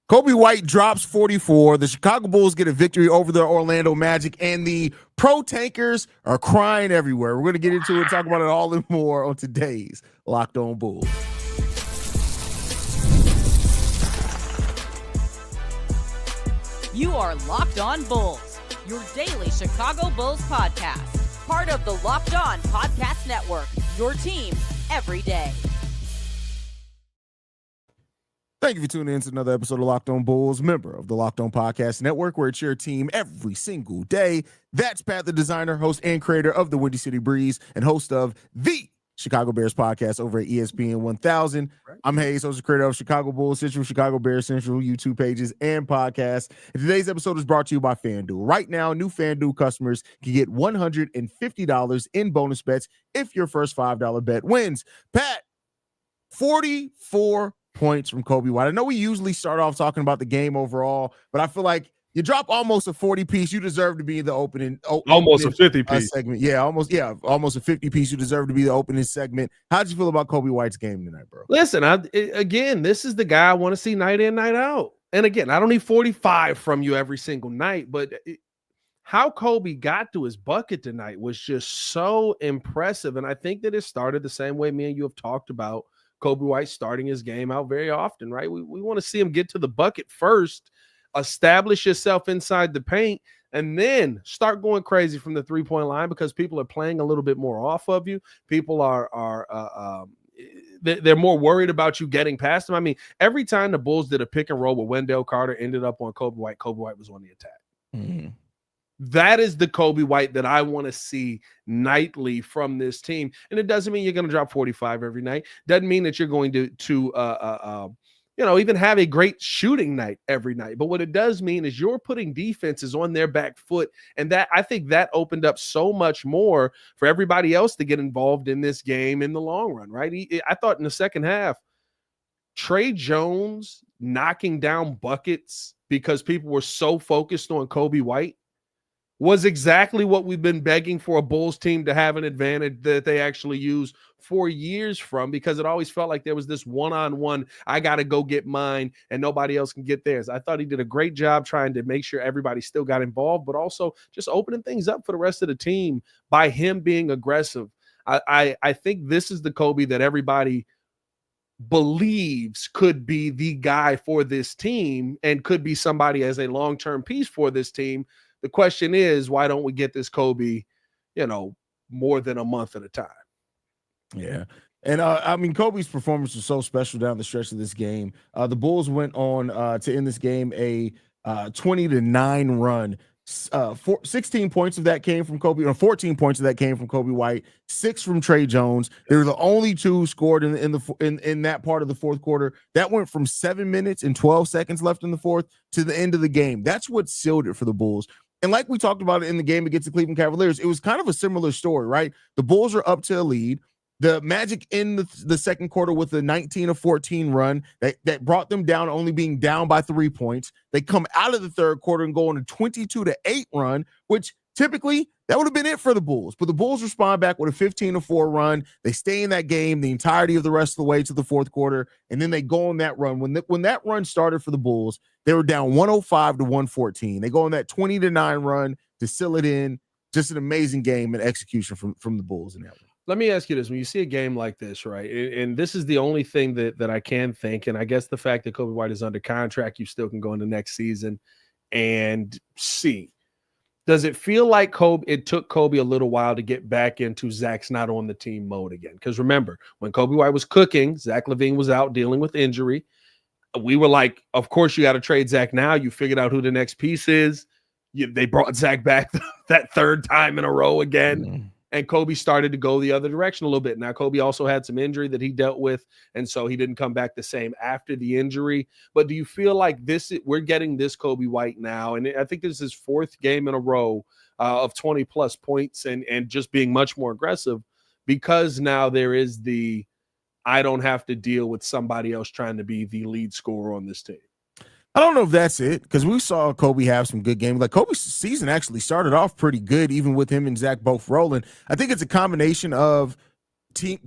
Coby White drops 44. The Chicago Bulls get a victory over the Orlando Magic, and the pro tankers are crying everywhere. We're going to get into it, talk about it all and more on today's Locked On Bulls. You are Locked On Bulls, your daily Chicago Bulls podcast. Part of the Locked On Podcast Network, your team every day. Thank you for tuning in to another episode of Locked On Bulls, member of the Locked On Podcast Network, where it's your team every single day. That's Pat, the designer, host, and creator of the Windy City Breeze, and host of the Chicago Bears podcast over at ESPN 1000. I'm Hayes, host and creator of Chicago Bulls Central, Chicago Bears Central YouTube pages and podcasts. And today's episode is brought to you by FanDuel. Right now, new FanDuel customers can get $150 in bonus bets if your first $5 bet wins. Pat, 44 points from Coby White. I know we usually start off talking about the game overall, but I feel like you drop almost a 40 piece. You deserve to be the opening. Almost a 50 piece segment. Almost a 50 piece. You deserve to be the opening segment. How'd you feel about Coby White's game tonight, bro? Listen, again, this is the guy I want to see night in, night out. And again, I don't need 45 from you every single night, but how Coby got to his bucket tonight was just so impressive. And I think that it started the same way me and you have talked about Coby White starting his game out very often, right? We want to see him get to the bucket first, establish yourself inside the paint, and then start going crazy from the three-point line because people are playing a little bit more off of you. People they're more worried about you getting past them. I mean, every time the Bulls did a pick and roll with Wendell Carter ended up on Coby White was on the attack. Mm-hmm. That is the Coby White that I want to see nightly from this team. And it doesn't mean you're going to drop 45 every night. Doesn't mean that you're going to even have a great shooting night every night. But what it does mean is you're putting defenses on their back foot. And that, I think that opened up so much more for everybody else to get involved in this game in the long run, right? I thought in the second half, Trey Jones knocking down buckets because people were so focused on Coby White was exactly what we've been begging for a Bulls team to have an advantage that they actually use for years from, because it always felt like there was this one-on-one, I got to go get mine and nobody else can get theirs. I thought he did a great job trying to make sure everybody still got involved, but also just opening things up for the rest of the team by him being aggressive. I think this is the Coby that everybody believes could be the guy for this team and could be somebody as a long-term piece for this team. The question is, why don't we get this Coby, more than a month at a time? Yeah. And Coby's performance was so special down the stretch of this game. The Bulls went on to end this game a 20-9 run. 16 points of that came from Coby, or 14 points of that came from Coby White, 6 from Trey Jones. They were the only two scored in that part of the fourth quarter. That went from 7 minutes and 12 seconds left in the fourth to the end of the game. That's what sealed it for the Bulls. And like we talked about it in the game against the Cleveland Cavaliers, it was kind of a similar story, right? The Bulls are up to a lead. The Magic in the second quarter with a 19-14 run that brought them down, only being down by 3 points. They come out of the third quarter and go on a 22-8 run, which typically that would have been it for the Bulls. But the Bulls respond back with a 15-4 run. They stay in that game the entirety of the rest of the way to the fourth quarter, and then they go on that run. When that run started for the Bulls, they were down 105-114. They go on that 20-9 run to seal it in. Just an amazing game and execution from the Bulls in that one. Let me ask you this. When you see a game like this, right, and this is the only thing that I can think, and I guess the fact that Coby White is under contract, you still can go into next season and see. Does it feel like it took Coby a little while to get back into Zach's not on the team mode again? Because remember, when Coby White was cooking, Zach LaVine was out dealing with injury. We were like, of course you got to trade Zach now. You figured out who the next piece is. They brought Zach back that third time in a row again. Mm-hmm. And Coby started to go the other direction a little bit. Now, Coby also had some injury that he dealt with, and so he didn't come back the same after the injury. But do you feel like we're getting this Coby White now, and I think this is his fourth game in a row of 20-plus points and just being much more aggressive, because now there is I don't have to deal with somebody else trying to be the lead scorer on this team? I don't know if that's it, because we saw Coby have some good games. Like, Coby's season actually started off pretty good, even with him and Zach both rolling. I think it's a combination of team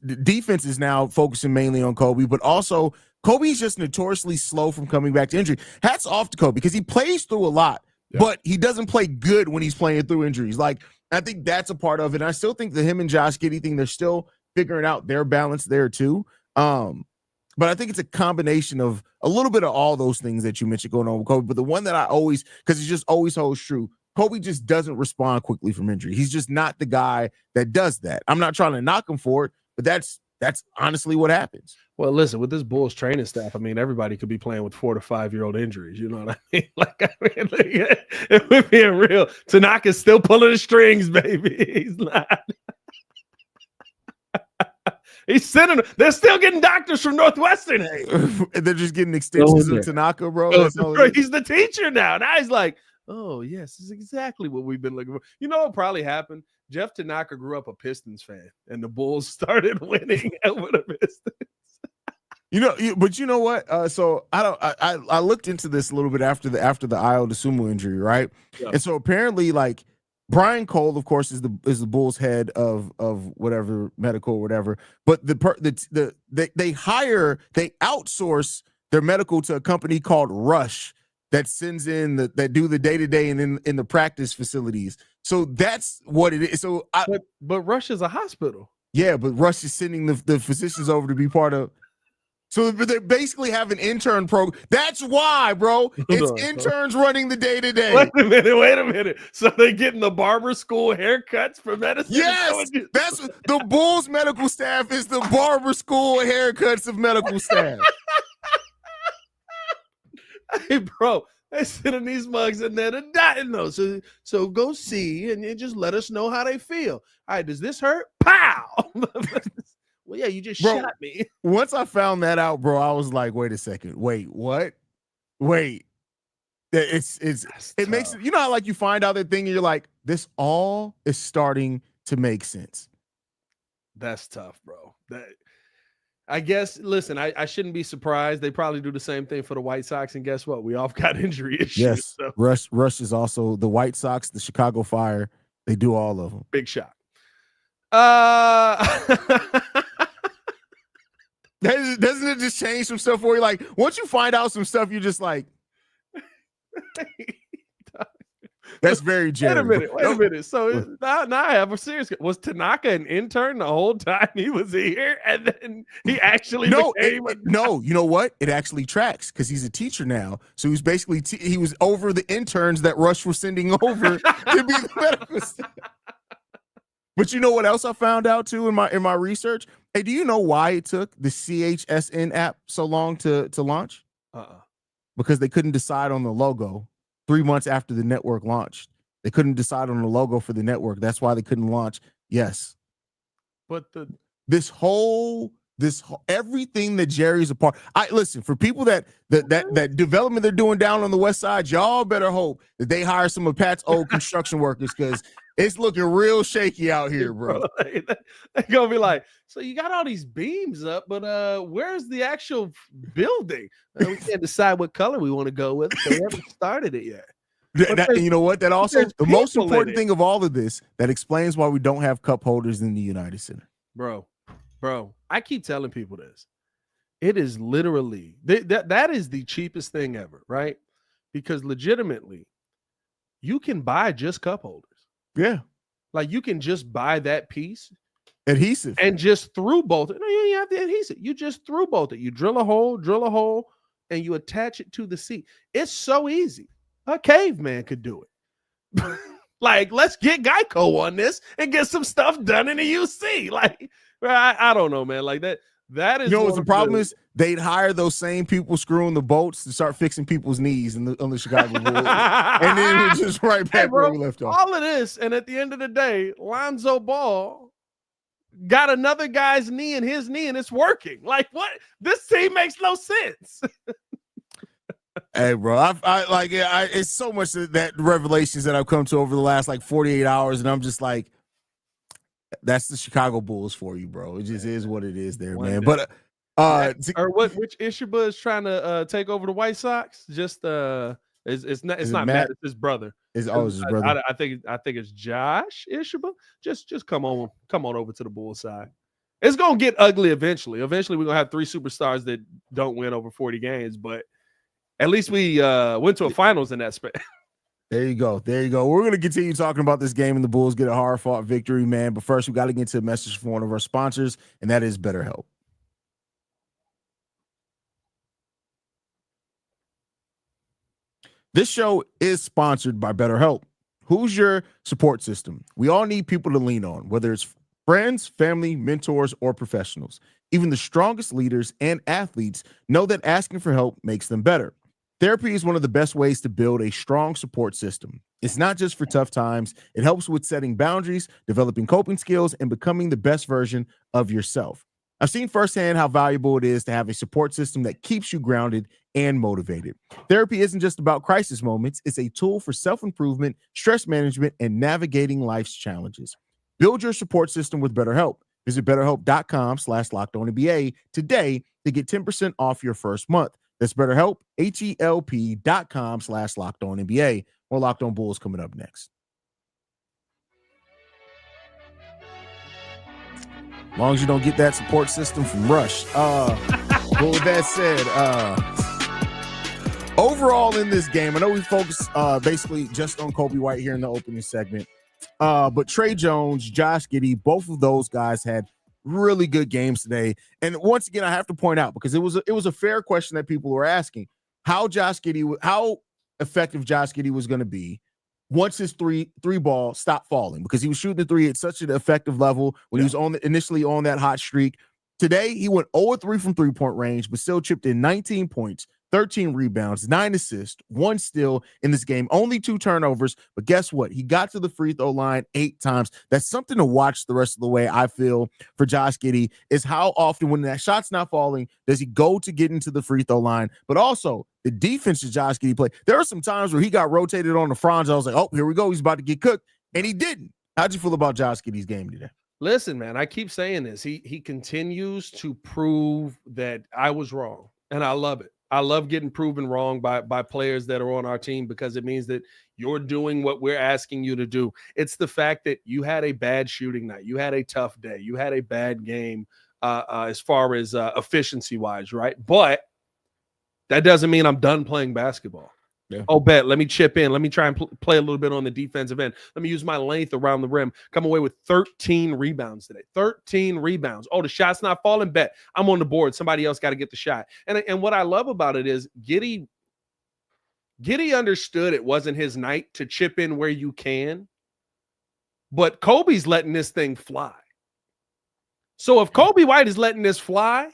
defense is now focusing mainly on Coby, but also Kobe's just notoriously slow from coming back to injury. Hats off to Kobe because he plays through a lot, but he doesn't play good when he's playing through injuries. Like, I think that's a part of it. And I still think the him and Josh Giddy thing, they're still figuring out their balance there too. But I think it's a combination of a little bit of all those things that you mentioned going on with Kobe. But the one that I always, because it just always holds true, Kobe just doesn't respond quickly from injury. He's just not the guy that does that. I'm not trying to knock him for it, but that's honestly what happens. Well, listen, with this Bulls training staff, I mean, everybody could be playing with 4 to 5 year old injuries. You know what I mean? If we're being real, Tanaka's still pulling the strings, baby. He's not. He's sitting. They're still getting doctors from Northwestern. They're just getting extensions of Tanaka, bro. He's the teacher now. Now he's like, oh, yes, this is exactly what we've been looking for. You know what probably happened? Jeff Tanaka grew up a Pistons fan, and the Bulls started winning over the Pistons. But you know what? So I looked into this a little bit after the Ayo Dosunmu injury, right? Yeah. And so apparently, like, Brian Cole, of course, is the Bulls head of whatever medical or whatever. But they outsource their medical to a company called Rush that sends in that do the day-to-day and in the practice facilities. So that's what it is. So but Rush is a hospital. Yeah, but Rush is sending the physicians over to be part of. So they basically have an intern program. That's why, bro. It's interns running the day-to-day. Wait a minute. So they getting the barber school haircuts for medicine? Yes, that's the Bulls medical staff is the barber school haircuts of medical staff. Hey, bro, they sending these mugs in there to die. No, so go see and just let us know how they feel. All right, does this hurt? Pow! Well, yeah, you just shot me. Once I found that out, bro, I was like, wait a second. Wait, what? Wait. It makes it, you know how like you find out that thing and you're like, this all is starting to make sense. That's tough, bro. I guess, listen, I shouldn't be surprised. They probably do the same thing for the White Sox, and guess what? We all got injury issues. Yes, so. Rush is also the White Sox, the Chicago Fire. They do all of them. Big shot. Doesn't it just change some stuff for you? Like, once you find out some stuff, you're just like, that's very Jerry. Wait a minute. So now I have a serious. Was Tanaka an intern the whole time he was here, and then he actually became no? You know what? It actually tracks because he's a teacher now. So he's basically he was over the interns that Rush was sending over to be the medical staff. But you know what else I found out too in my research? Hey, do you know why it took the CHSN app so long to launch? Because they couldn't decide on the logo 3 months after the network launched. They couldn't decide on the logo for the network. That's why they couldn't launch. Yes. But this whole everything that Jerry's a part. Listen, for people that development they're doing down on the west side, y'all better hope that they hire some of Pat's old construction workers because it's looking real shaky out here, bro. They're gonna be like, so you got all these beams up, but where's the actual building? We can't decide what color we want to go with. They haven't started it yet. You know what? That also the most important thing of all of this that explains why we don't have cup holders in the United Center, bro. I keep telling people this. It is literally that is the cheapest thing ever, right? Because legitimately, you can buy just cup holders. Yeah. Like you can just buy that piece. Adhesive. And just through bolt it. No, you don't have the adhesive. You just through bolt it. You drill a hole, and you attach it to the seat. It's so easy. A caveman could do it. Like, let's get Geico on this and get some stuff done in the UC. Like, I don't know, man. Like that is. You know what the problem is? They'd hire those same people screwing the bolts to start fixing people's knees on the Chicago Bulls, and then we're just right back where we left off. All of this, and at the end of the day, Lonzo Ball got another guy's knee in his knee, and it's working. Like, what? This team makes no sense. Hey, bro, it's so much that revelations that I've come to over the last 48 hours, and I'm just like, that's the Chicago Bulls for you, bro. It just is what it is there, man. But which Ishiba is trying to take over the White Sox? Just it's not Matt, it's his brother. It's his brother. I think it's Josh Ishiba. Just come on over to the Bulls side. It's going to get ugly eventually. Eventually, we're going to have 3 superstars that don't win over 40 games, but at least we went to a finals in that space. There you go. There you go. We're going to continue talking about this game, and the Bulls get a hard-fought victory, man. But first, we got to get to a message from one of our sponsors, and that is BetterHelp. This show is sponsored by BetterHelp. Who's your support system? We all need people to lean on, whether it's friends, family, mentors, or professionals. Even the strongest leaders and athletes know that asking for help makes them better. Therapy is one of the best ways to build a strong support system. It's not just for tough times. It helps with setting boundaries, developing coping skills, and becoming the best version of yourself. I've seen firsthand how valuable it is to have a support system that keeps you grounded and motivated. Therapy isn't just about crisis moments. It's a tool for self-improvement, stress management, and navigating life's challenges. Build your support system with BetterHelp. Visit BetterHelp.com/LockedOnNBA today to get 10% off your first month. That's BetterHelp, HELP.com/LockedOnNBA. More Locked On Bulls coming up next. As long as you don't get that support system from Rush. But with that said, overall in this game, I know we focus basically just on Coby White here in the opening segment. But Trey Jones, Josh Giddy, both of those guys had really good games today. And once again, I have to point out, because it was a fair question that people were asking, how effective Josh Giddy was going to be once his three ball stopped falling, because he was shooting the three at such an effective level when he was initially on that hot streak. Today, he went 0-3 from three-point range, but still chipped in 19 points, 13 rebounds, 9 assists, 1 steal in this game, only 2 turnovers. But guess what? He got to the free throw line 8 times. That's something to watch the rest of the way, I feel, for Josh Giddy, is how often when that shot's not falling does he go to get into the free throw line. But also the defense that Josh Giddy played. There are some times where he got rotated on the fronts. I was like, oh, here we go. He's about to get cooked. And he didn't. How'd you feel about Josh Giddy's game today? Listen, man, I keep saying this. He continues to prove that I was wrong, and I love it. I love getting proven wrong by players that are on our team, because it means that you're doing what we're asking you to do. It's the fact that you had a bad shooting night. You had a tough day. You had a bad game as far as efficiency-wise, right? But that doesn't mean I'm done playing basketball. Yeah. Oh, bet. Let me chip in. Let me try and play a little bit on the defensive end. Let me use my length around the rim. Come away with 13 rebounds today. 13 rebounds. Oh, the shot's not falling? Bet. I'm on the board. Somebody else got to get the shot. And what I love about it is Giddy understood it wasn't his night to chip in where you can. But Coby's letting this thing fly. So if Coby White is letting this fly,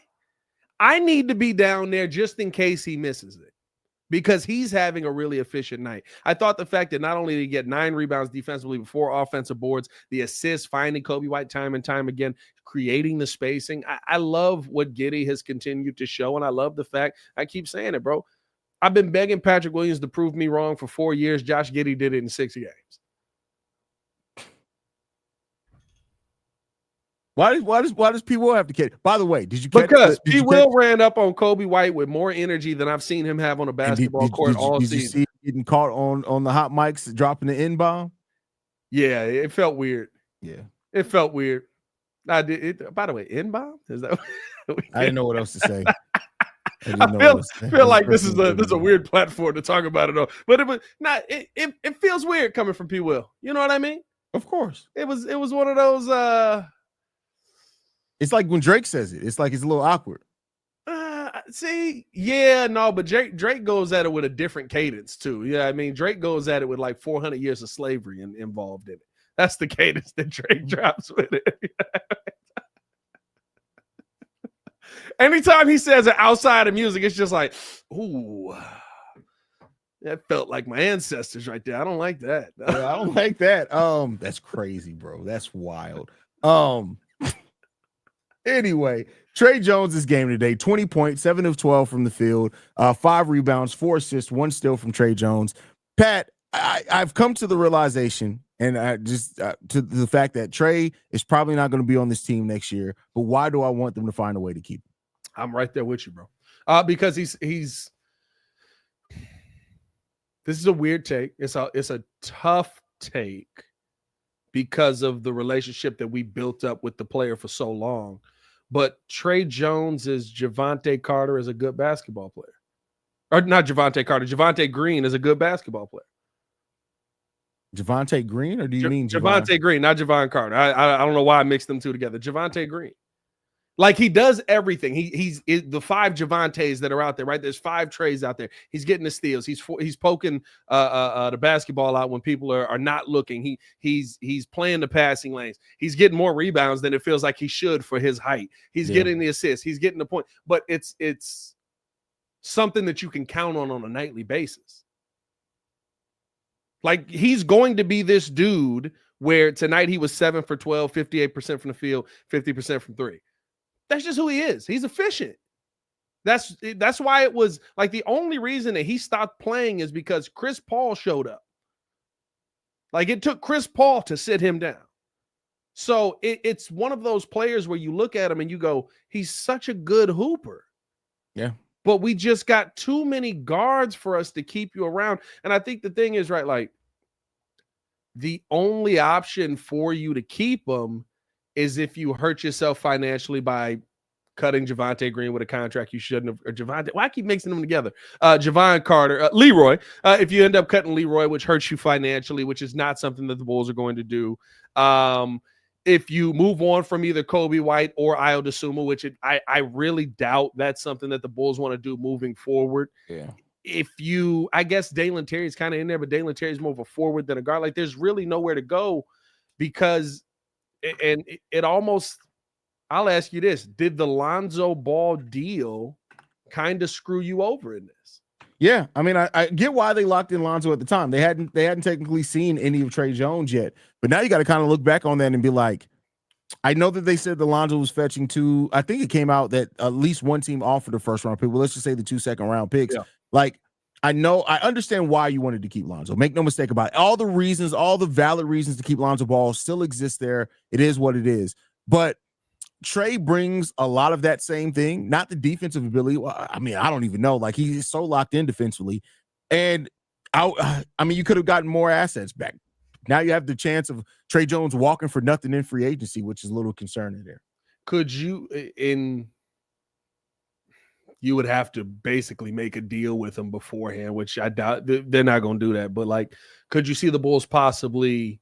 I need to be down there just in case he misses it, because he's having a really efficient night. I thought the fact that not only did he get 9 rebounds defensively with 4 offensive boards, the assists, finding Coby White time and time again, creating the spacing. I love what Giddy has continued to show, and I love the fact, I keep saying it, bro. I've been begging Patrick Williams to prove me wrong for 4 years. Josh Giddy did it in 6 games. Why does P. Will have to catch? By the way, did you catch? Because P. Will ran up on Coby White with more energy than I've seen him have on a basketball court all season. Did you see him getting caught on the hot mics dropping the N-bomb? Yeah, it felt weird. Yeah, it felt weird. I did it. By the way, N-bomb, is that? I didn't know what else to say. I feel like this is a weird platform to talk about it on, but it was not. It feels weird coming from P. Will. You know what I mean? Of course. It was one of those. It's like when Drake says it. It's like it's a little awkward. But Drake goes at it with a different cadence too. Yeah, I mean, Drake goes at it with like 400 years of slavery involved in it. That's the cadence that Drake drops with it. Anytime he says it outside of music, it's just like, ooh, that felt like my ancestors right there. I don't like that. Yeah, I don't like that. That's crazy, bro. That's wild. Anyway, Trey Jones' game today, 20 points, 7 of 12 from the field, 5 rebounds, 4 assists, 1 steal from Trey Jones. Pat, I've come to the realization, and I just to the fact that Trey is probably not going to be on this team next year, but why do I want them to find a way to keep him? I'm right there with you, bro. Because he's this is a weird take. It's a tough take because of the relationship that we built up with the player for so long. but Trey Jones is Javonte Carter is a good basketball player. Or not Javonte Carter, Javonte Green is a good basketball player. Javonte Green, or do you mean Javonte Green, not Javon Carter? I don't know why I mixed them two together. Javonte Green. Like, he does everything. He's the 5 Javontes that are out there, right? There's 5 Treys out there. He's getting the steals. He's poking the basketball out when people are not looking. He's playing the passing lanes. He's getting more rebounds than it feels like he should for his height. He's getting the assists. He's getting the point. But it's something that you can count on a nightly basis. Like, he's going to be this dude where tonight he was 7 for 12, 58% from the field, 50% from 3. That's just who he is. He's efficient. That's why it was like the only reason that he stopped playing is because Chris Paul showed up. Like, it took Chris Paul to sit him down. So it's one of those players where you look at him and you go, he's such a good hooper. Yeah. But we just got too many guards for us to keep you around. And I think the thing is, right, like, the only option for you to keep him is if you hurt yourself financially by cutting Javonte Green with a contract you shouldn't have. Or Javonte, why I keep mixing them together? Javon Carter, Leroy. If you end up cutting Leroy, which hurts you financially, which is not something that the Bulls are going to do. If you move on from either Coby White or Ayo Dosunmu, which I really doubt that's something that the Bulls want to do moving forward. Yeah. I guess Dalen Terry's kind of in there, but Dalen Terry's more of a forward than a guard. Like, there's really nowhere to go because, and it almost, I'll ask you this: did the Lonzo Ball deal kind of screw you over in this? Yeah, I mean, I get why they locked in Lonzo at the time. They hadn't technically seen any of Trey Jones yet, but now you got to kind of look back on that and be like, I know that they said the Lonzo was fetching 2. I think it came out that at least one team offered a first round pick. Well, let's just say the 2 second-round picks. Yeah. Like, I understand why you wanted to keep Lonzo. Make no mistake about it. All the reasons, all the valid reasons to keep Lonzo Ball still exist there. It is what it is. But Trey brings a lot of that same thing, not the defensive ability. Well, I mean, I don't even know. Like, he's so locked in defensively. And I mean, you could have gotten more assets back. Now you have the chance of Trey Jones walking for nothing in free agency, which is a little concerning there. Could you, you would have to basically make a deal with him beforehand, which I doubt they're not going to do that. But, like, could you see the Bulls possibly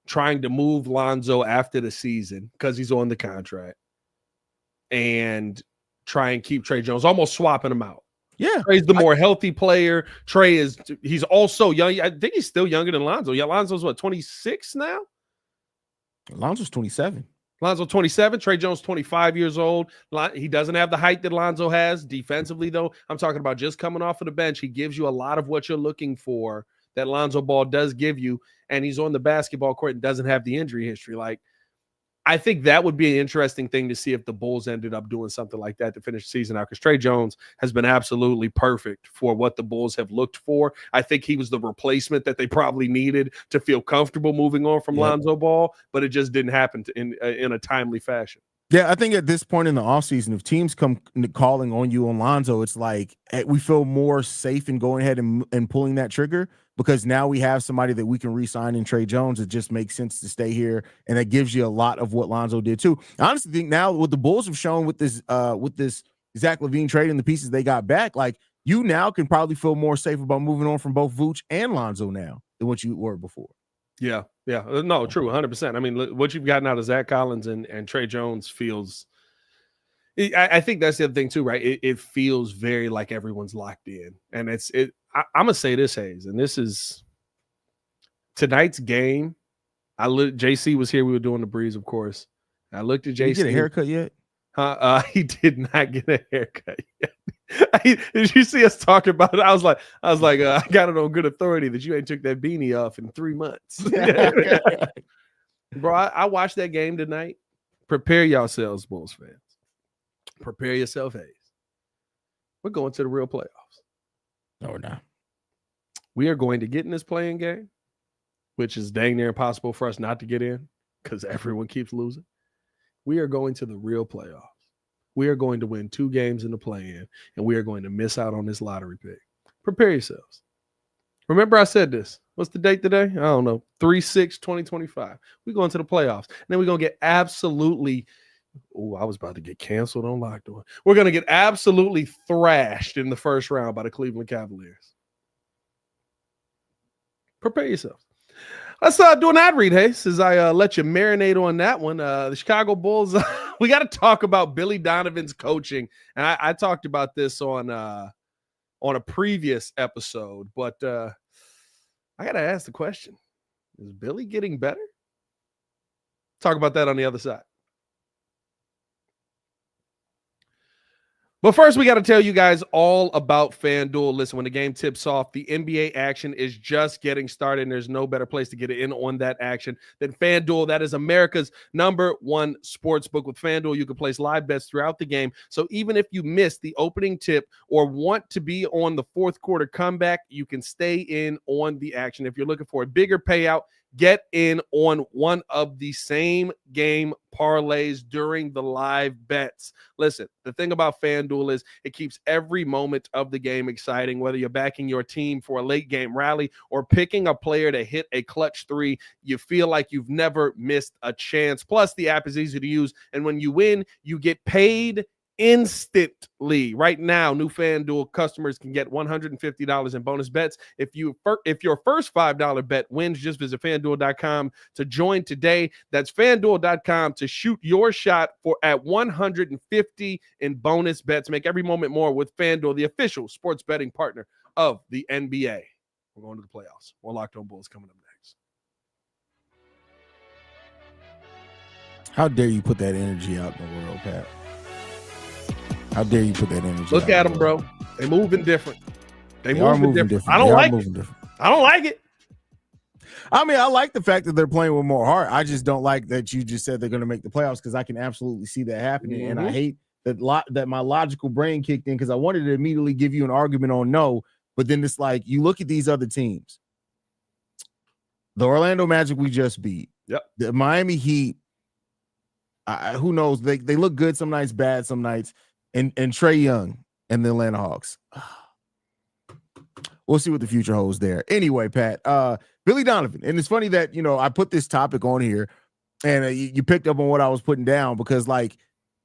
trying to move Lonzo after the season because he's on the contract and try and keep Trey Jones, almost swapping him out? Yeah. Trey's the more healthy player. He's also young. I think he's still younger than Lonzo. Yeah, Lonzo's what, 26 now? Lonzo's 27. Lonzo 27, Trey Jones 25 years old. He doesn't have the height that Lonzo has defensively, though. I'm talking about just coming off of the bench. He gives you a lot of what you're looking for that Lonzo Ball does give you, and he's on the basketball court and doesn't have the injury history. Like, I think that would be an interesting thing to see if the Bulls ended up doing something like that to finish the season out, because Trey Jones has been absolutely perfect for what the Bulls have looked for. I think he was the replacement that they probably needed to feel comfortable moving on from Lonzo Ball, but it just didn't happen in a timely fashion. Yeah, I think at this point in the offseason, if teams come calling on you on Lonzo, it's like we feel more safe in going ahead and pulling that trigger, because now we have somebody that we can re-sign in Trey Jones. It just makes sense to stay here, and that gives you a lot of what Lonzo did too. I honestly think now what the Bulls have shown with this Zach LaVine trade and the pieces they got back, like, you now can probably feel more safe about moving on from both Vooch and Lonzo now than what you were before. Yeah. No, true, 100%. I mean, what you've gotten out of Zach Collins and Trey Jones feels – I think that's the other thing too, right? It feels very like everyone's locked in. And I'm going to say this, Hayes, and this is tonight's game. JC was here. We were doing the breeze, of course. I looked at JC. Did you get a haircut yet? He did not get a haircut yet. Did you see us talking about it? I was like, I got it on good authority that you ain't took that beanie off in 3 months. Bro, I watched that game tonight. Prepare yourselves, Bulls fans. Prepare yourself, Hayes. We're going to the real playoffs. No, we're not. We are going to get in this playing game, which is dang near impossible for us not to get in because everyone keeps losing. We are going to the real playoffs. We are going to win 2 games in the play-in, and we are going to miss out on this lottery pick. Prepare yourselves. Remember I said this. What's the date today? I don't know. 3/6/2025. We're going to the playoffs. And then we're going to get absolutely Oh, I was about to get canceled on Locked On. We're going to get absolutely thrashed in the first round by the Cleveland Cavaliers. Prepare yourselves. Let's do an ad read, Hayes, as I let you marinate on that one. The Chicago Bulls, we got to talk about Billy Donovan's coaching. And I talked about this on a previous episode, but I got to ask the question, is Billy getting better? Talk about that on the other side. But first, we got to tell you guys all about FanDuel. Listen, when the game tips off, the NBA action is just getting started, and there's no better place to get in on that action than FanDuel. That is America's #1 sports book. With FanDuel, you can place live bets throughout the game. So even if you missed the opening tip or want to be on the fourth quarter comeback, you can stay in on the action. If you're looking for a bigger payout, get in on one of the same game parlays during the live bets. Listen, the thing about FanDuel is it keeps every moment of the game exciting, whether you're backing your team for a late game rally or picking a player to hit a clutch three. You feel like you've never missed a chance. Plus, the app is easy to use, and when you win, you get paid instantly. Right now, new FanDuel customers can get $150 in bonus bets. If your first $5 bet wins, just visit FanDuel.com to join today. That's FanDuel.com to shoot your shot at $150 in bonus bets. Make every moment more with FanDuel, the official sports betting partner of the NBA. We're going to the playoffs. More Locked On Bulls coming up next. How dare you put that energy out in the world, Pat? How dare you put that energy? Look at them, bro. They moving different. They moving different. I don't like it. I don't like it. I mean, I like the fact that they're playing with more heart. I just don't like that you just said they're going to make the playoffs, because I can absolutely see that happening. And I hate that my logical brain kicked in, because I wanted to immediately give you an argument on no, but then it's like you look at these other teams. The Orlando Magic we just beat. Yep. The Miami Heat. Who knows? They look good some nights, bad some nights. And Trey Young and the Atlanta Hawks. We'll see what the future holds there. Anyway, Pat, Billy Donovan. And it's funny that, I put this topic on here and you picked up on what I was putting down, because like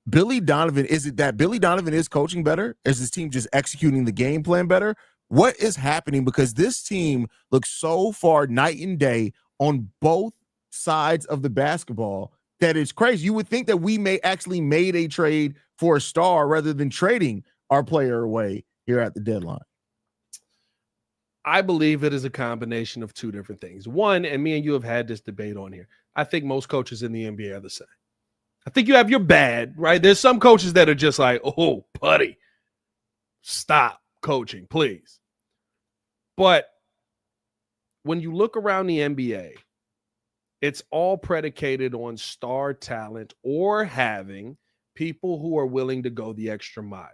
Billy Donovan, is it that Billy Donovan is coaching better? Is his team just executing the game plan better? What is happening? Because this team looks so far night and day on both sides of the basketball that it's crazy. You would think that we may actually made a trade for a star rather than trading our player away here at the deadline. I believe it is a combination of two different things. One, and me and you have had this debate on here, I think most coaches in the NBA are the same. I think you have your bad, right? There's some coaches that are just like, oh, buddy, stop coaching, please. But when you look around the NBA, it's all predicated on star talent or having people who are willing to go the extra mile.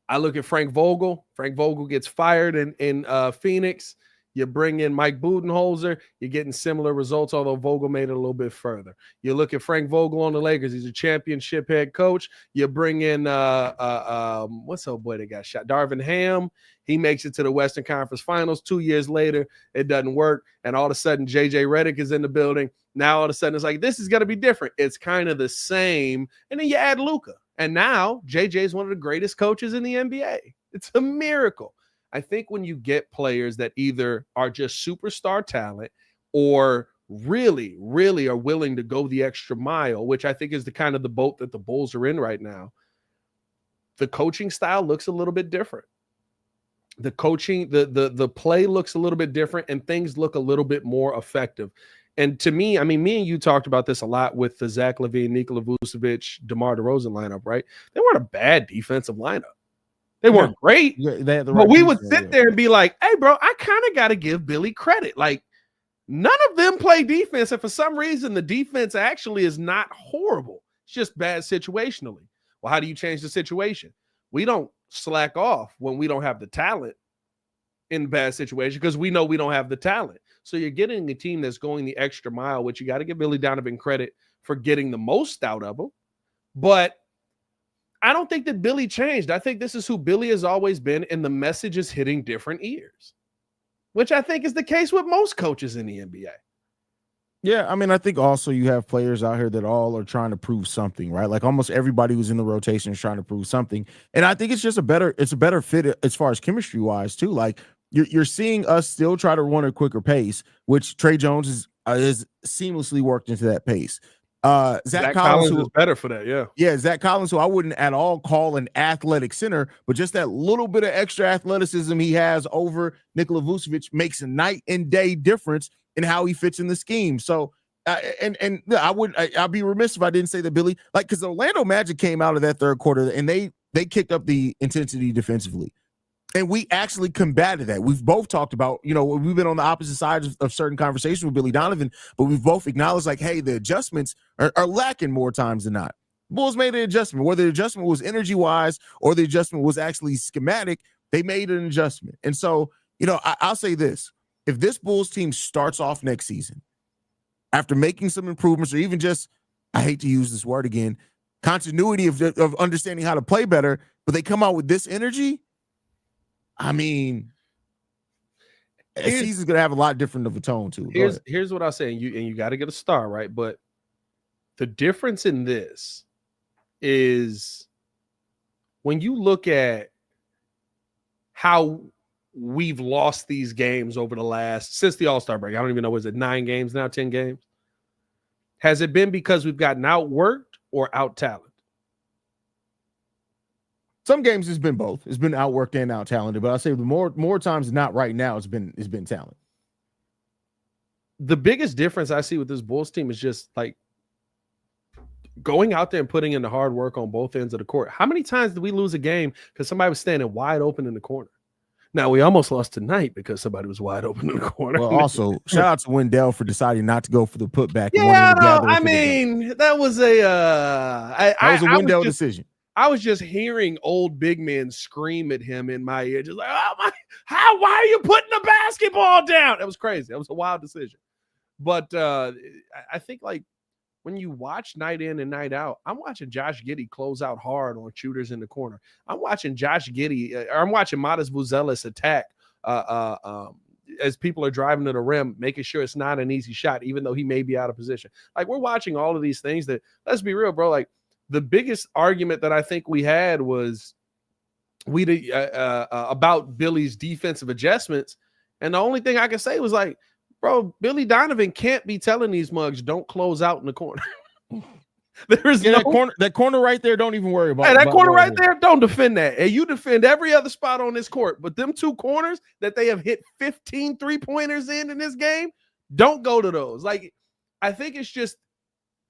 I look at Frank Vogel. Frank Vogel gets fired in Phoenix. You bring in Mike Budenholzer, you're getting similar results, although Vogel made it a little bit further. You look at Frank Vogel on the Lakers. He's a championship head coach. You bring in, what's the boy that got shot? Darvin Ham. He makes it to the Western Conference Finals. 2 years later, it doesn't work. And all of a sudden, J.J. Redick is in the building. Now, all of a sudden, it's like, this is going to be different. It's kind of the same. And then you add Luka. And now, J.J. is one of the greatest coaches in the NBA. It's a miracle. I think when you get players that either are just superstar talent or really, really are willing to go the extra mile, which I think is the kind of the boat that the Bulls are in right now, the coaching style looks a little bit different. The coaching, the play looks a little bit different, and things look a little bit more effective. And to me, I mean, me and you talked about this a lot with the Zach LaVine, Nikola Vucevic, DeMar DeRozan lineup, right? They weren't a bad defensive lineup. They weren't great, they had the but we would sit there and be like, hey, bro, I kind of got to give Billy credit. Like, none of them play defense, and for some reason, the defense actually is not horrible. It's just bad situationally. Well, how do you change the situation? We don't slack off when we don't have the talent in bad situation, because we know we don't have the talent. So you're getting a team that's going the extra mile, which you got to give Billy Donovan credit for getting the most out of them. But I don't think that Billy changed. I think this is who Billy has always been, and the message is hitting different ears, which I think is the case with most coaches in the NBA. Yeah, I mean, I think also you have players out here that all are trying to prove something, right? Like almost everybody who's in the rotation is trying to prove something, and I think it's just a better fit as far as chemistry wise too. Like you're seeing us still try to run a quicker pace, which Trey Jones is seamlessly worked into that pace. Zach Collins is better for that, yeah. Yeah, Zach Collins, who I wouldn't at all call an athletic center, but just that little bit of extra athleticism he has over Nikola Vucevic makes a night and day difference in how he fits in the scheme. So, I'd be remiss if I didn't say that Billy, like, because Orlando Magic came out of that third quarter and they kicked up the intensity defensively. And we actually combated that. We've both talked about, we've been on the opposite sides of certain conversations with Billy Donovan, but we've both acknowledged, like, hey, the adjustments are lacking more times than not. Bulls made an adjustment. Whether the adjustment was energy-wise or the adjustment was actually schematic, they made an adjustment. And so, I'll say this. If this Bulls team starts off next season after making some improvements or even just, I hate to use this word again, continuity of understanding how to play better, but they come out with this energy, I mean, a season's going to have a lot different of a tone, too. Here's what I'll say, and you got to get a star, right? But the difference in this is when you look at how we've lost these games over since the All-Star break. I don't even know, was it 9 games now, 10 games? Has it been because we've gotten outworked or out-talented? Some games it's been both. It's been outworked and out-talented, but I'll say the more times than not right now, it's been talent. The biggest difference I see with this Bulls team is just like going out there and putting in the hard work on both ends of the court. How many times did we lose a game because somebody was standing wide open in the corner? Now, we almost lost tonight because somebody was wide open in the corner. Well, also, shout out to Wendell for deciding not to go for the putback. Yeah, that was a Wendell decision. I was just hearing old big men scream at him in my ear, just like, why are you putting the basketball down? That was crazy. That was a wild decision. But I think, like, when you watch night in and night out, I'm watching Josh Giddy close out hard on shooters in the corner. I'm watching I'm watching Modest Buzelis attack as people are driving to the rim, making sure it's not an easy shot, even though he may be out of position. Like, we're watching all of these things that, let's be real, bro, like, the biggest argument that I think we had was about Billy's defensive adjustments. And the only thing I can say was, like, bro, Billy Donovan can't be telling these mugs, don't close out in the corner. There is that corner right there. Don't even worry about that corner right there. Don't defend that. And you defend every other spot on this court. But them 2 corners that they have hit 15 3-pointers in this game, don't go to those. Like, I think it's just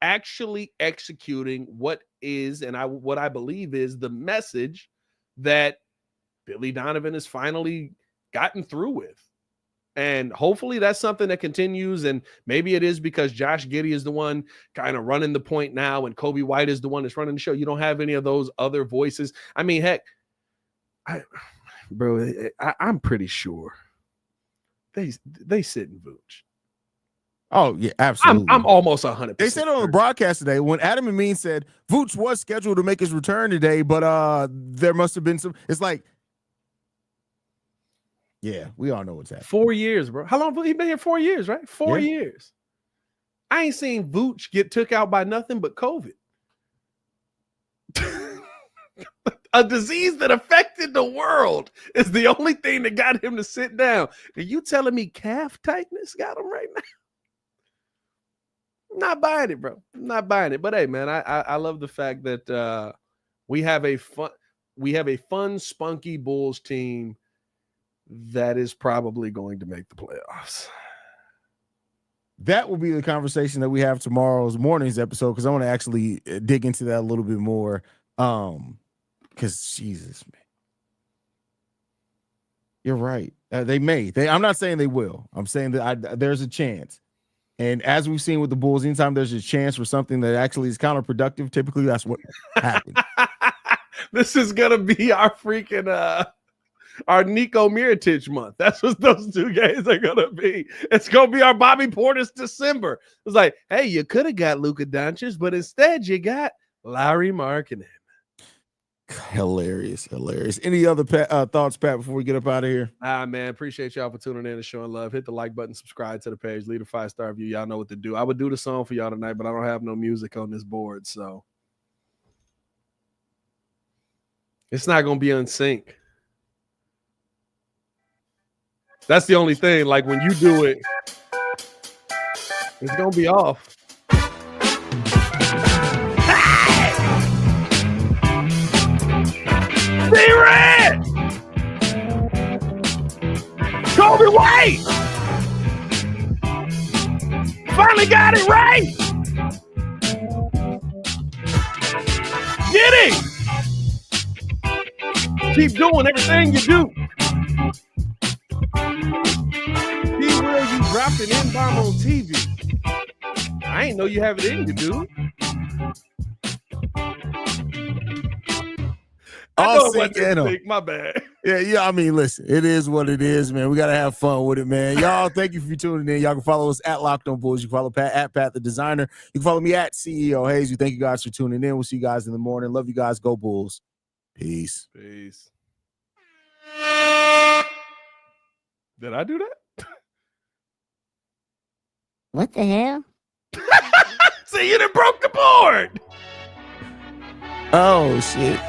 actually executing what I believe is the message that Billy Donovan has finally gotten through with. And hopefully that's something that continues. And maybe it is because Josh Giddy is the one kind of running the point now, and Coby White is the one that's running the show. You don't have any of those other voices. I mean, heck, I'm pretty sure they sit in Vooch. Oh, yeah, absolutely. I'm almost 100%. They said on the broadcast today when Adam Amin said Vooch was scheduled to make his return today, but there must have been some. It's like, yeah, we all know what's happening. 4 years, bro. How long? He been here 4 years, right? 4 years. I ain't seen Vooch get took out by nothing but COVID. A disease that affected the world is the only thing that got him to sit down. Are you telling me calf tightness got him right now? I'm not buying it, bro. I'm not buying it. But hey, man, I love the fact that we have a fun, spunky Bulls team that is probably going to make the playoffs. That will be the conversation that we have tomorrow's morning's episode, because I want to actually dig into that a little bit more. Because Jesus, man, you're right. They may. I'm not saying they will. I'm saying that there's a chance. And as we've seen with the Bulls, anytime there's a chance for something that actually is counterproductive, typically that's what happens. This is gonna be our freaking our Nico Mirotic month. That's what those 2 games are gonna be. It's gonna be our Bobby Portis December. It's like, hey, you could have got Luka Doncic, but instead you got Larry Markkinen. Hilarious. Any other thoughts, Pat, before we get up out of here? Man, appreciate y'all for tuning in and showing love. Hit the like button, subscribe to the page, leave a 5-star review. Y'all know what to do. I would do the song for y'all tonight, but I don't have no music on this board, so it's not gonna be in sync. That's the only thing. Like when you do it, it's gonna be off. Red! Coby White! Finally got it right! Giddy! Keep doing everything you do. Will you dropped an N-bomb on TV? I ain't know you have it in you, dude. My bad. Yeah. I mean, listen, it is what it is, man. We gotta have fun with it, man. Y'all, thank you for tuning in. Y'all can follow us at Locked On Bulls. You can follow Pat at Pat the Designer. You can follow me at CEO Hayes. We thank you guys for tuning in. We'll see you guys in the morning. Love you guys. Go Bulls. Peace. Did I do that? What the hell? See, you done broke the board. Oh shit.